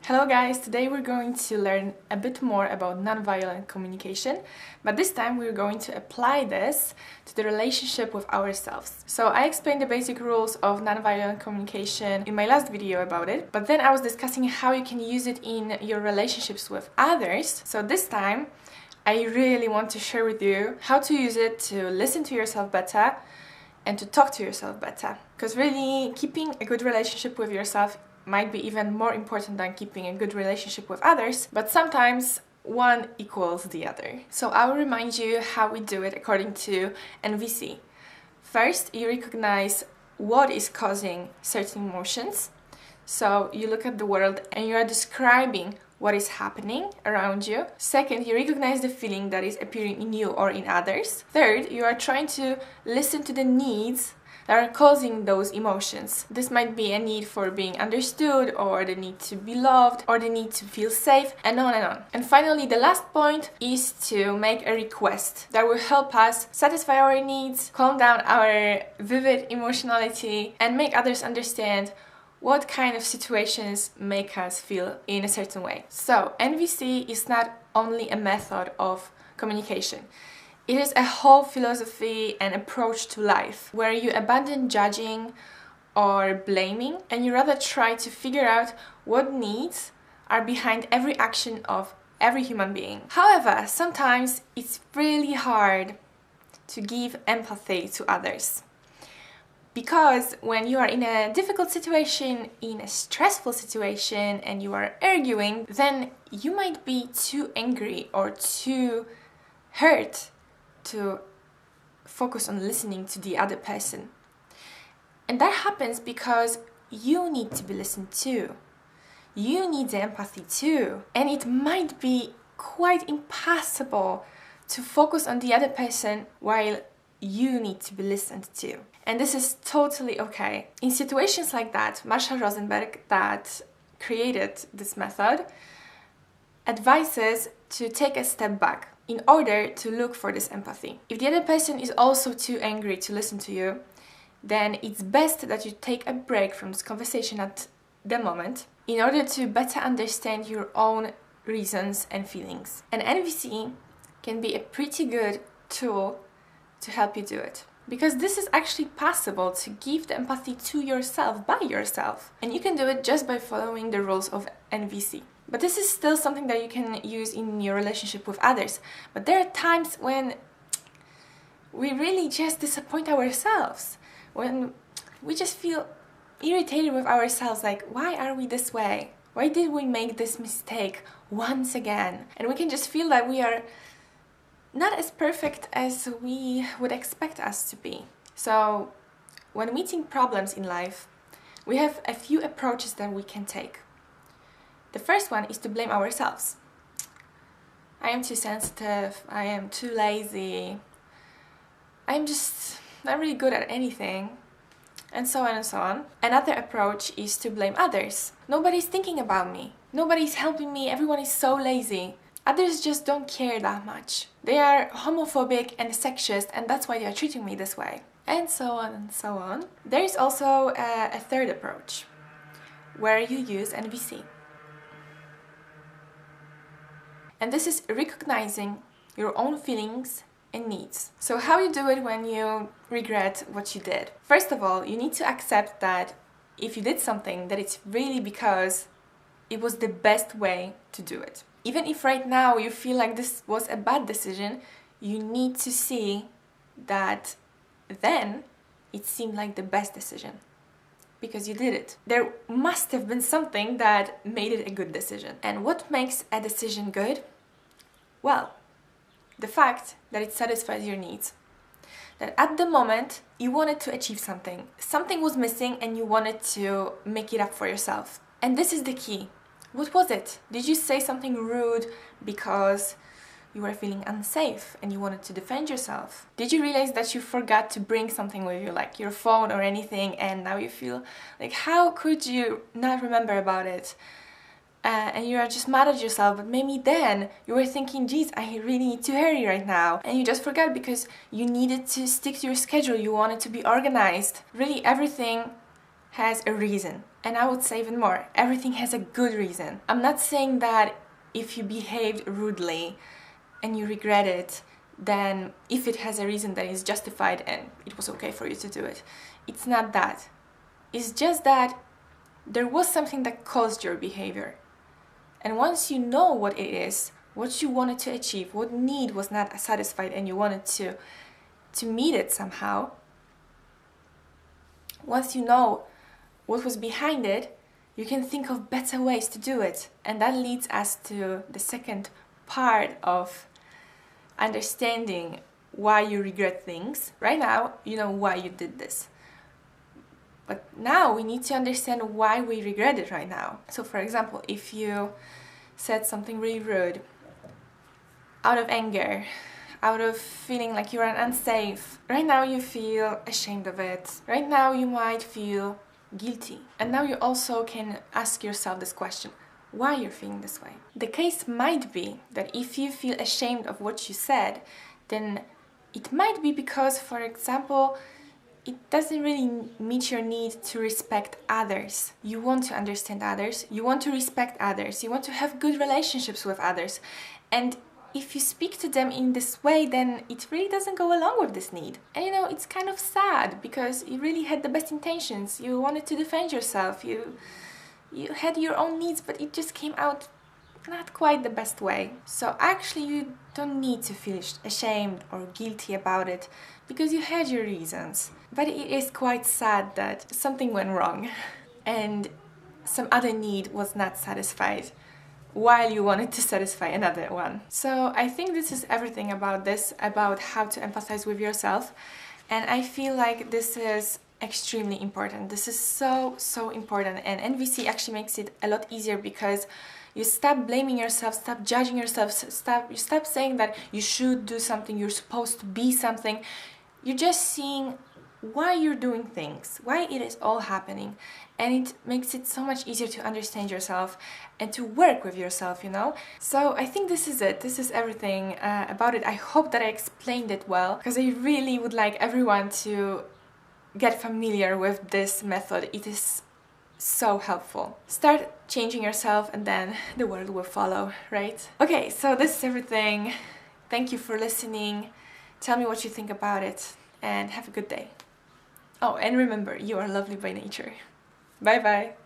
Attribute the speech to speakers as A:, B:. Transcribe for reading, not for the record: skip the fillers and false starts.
A: Hello guys, today we're going to learn a bit more about nonviolent communication, but this time we're going to apply this to the relationship with ourselves. So I explained the basic rules of nonviolent communication in my last video about it, but then I was discussing how you can use it in your relationships with others. So this time I really want to share with you how to use it to listen to yourself better and to talk to yourself better. Because really keeping a good relationship with yourself might be even more important than keeping a good relationship with others, but sometimes one equals the other. So I will remind you how we do it according to NVC. First, you recognize what is causing certain emotions. So you look at the world and you are describing what is happening around you. Second, you recognize the feeling that is appearing in you or in others. Third, you are trying to listen to the needs that are causing those emotions. This might be a need for being understood, or the need to be loved, or the need to feel safe, and on and on. And finally, the last point is to make a request that will help us satisfy our needs, calm down our vivid emotionality, and make others understand what kind of situations make us feel in a certain way. So, NVC is not only a method of communication. It is a whole philosophy and approach to life where you abandon judging or blaming and you rather try to figure out what needs are behind every action of every human being. However, sometimes it's really hard to give empathy to others. Because when you are in a difficult situation, in a stressful situation, and you are arguing, then you might be too angry or too hurt to focus on listening to the other person. And that happens because you need to be listened to. You need the empathy too. And it might be quite impossible to focus on the other person while you need to be listened to. And this is totally okay. In situations like that, Marshall Rosenberg, that created this method, advises to take a step back in order to look for this empathy. If the other person is also too angry to listen to you, then it's best that you take a break from this conversation at the moment in order to better understand your own reasons and feelings. And NVC can be a pretty good tool to help you do it. Because this is actually possible to give the empathy to yourself by yourself. And you can do it just by following the rules of NVC. But this is still something that you can use in your relationship with others. But there are times when we really just disappoint ourselves. When we just feel irritated with ourselves, like, why are we this way? Why did we make this mistake once again? And we can just feel that we are not as perfect as we would expect us to be. So, when meeting problems in life, we have a few approaches that we can take. The first one is to blame ourselves. I am too sensitive, I am too lazy, I'm just not really good at anything, and so on and so on. Another approach is to blame others. Nobody's thinking about me, nobody's helping me, everyone is so lazy. Others just don't care that much. They are homophobic and sexist, and that's why they are treating me this way. And so on and so on. There is also a third approach, where you use NVC. And this is recognizing your own feelings and needs. So how you do it when you regret what you did? First of all, you need to accept that if you did something, that it's really because it was the best way to do it. Even if right now you feel like this was a bad decision, you need to see that then it seemed like the best decision because you did it. There must have been something that made it a good decision. And what makes a decision good? Well, the fact that it satisfies your needs. That at the moment you wanted to achieve something. Something was missing and you wanted to make it up for yourself. And this is the key. What was it? Did you say something rude because you were feeling unsafe and you wanted to defend yourself? Did you realize that you forgot to bring something with you, like your phone or anything, and now you feel like, how could you not remember about it? And you are just mad at yourself, but maybe then you were thinking, geez, I really need to hurry right now. And you just forgot because you needed to stick to your schedule, you wanted to be organized. Really, everything has a reason. And I would say even more, everything has a good reason. I'm not saying that if you behaved rudely and you regret it, then if it has a reason that is justified and it was okay for you to do it. It's not that. It's just that there was something that caused your behavior. And once you know what it is, what you wanted to achieve, what need was not satisfied and you wanted to meet it somehow, once you know what was behind it, you can think of better ways to do it. And that leads us to the second part of understanding why you regret things. Right now, you know why you did this. But now we need to understand why we regret it right now. So for example, if you said something really rude, out of anger, out of feeling like you're unsafe, right now you feel ashamed of it. Right now you might feel guilty. And now you also can ask yourself this question, why you're feeling this way. The case might be that if you feel ashamed of what you said, then it might be because, for example, it doesn't really meet your need to respect others. You want to understand others, you want to respect others, you want to have good relationships with others. And if you speak to them in this way, then it really doesn't go along with this need. And you know, it's kind of sad because you really had the best intentions. You wanted to defend yourself, you had your own needs, but it just came out not quite the best way. So actually you don't need to feel ashamed or guilty about it because you had your reasons. But it is quite sad that something went wrong and some other need was not satisfied while you wanted to satisfy another one. So I think this is everything about this, about how to empathize with yourself. And I feel like this is extremely important. This is so important, and NVC actually makes it a lot easier because you stop blaming yourself, stop judging yourself, you stop saying that you should do something, you're supposed to be something. You're just seeing why you're doing things, why it is all happening, and it makes it so much easier to understand yourself and to work with yourself, you know? So I think this is it. This is everything about it. I hope that I explained it well, because I really would like everyone to get familiar with this method. It is so helpful. Start changing yourself and then the world will follow, right? Okay, so this is everything. Thank you for listening. Tell me what you think about it and have a good day. Oh, and remember, you are lovely by nature. Bye bye.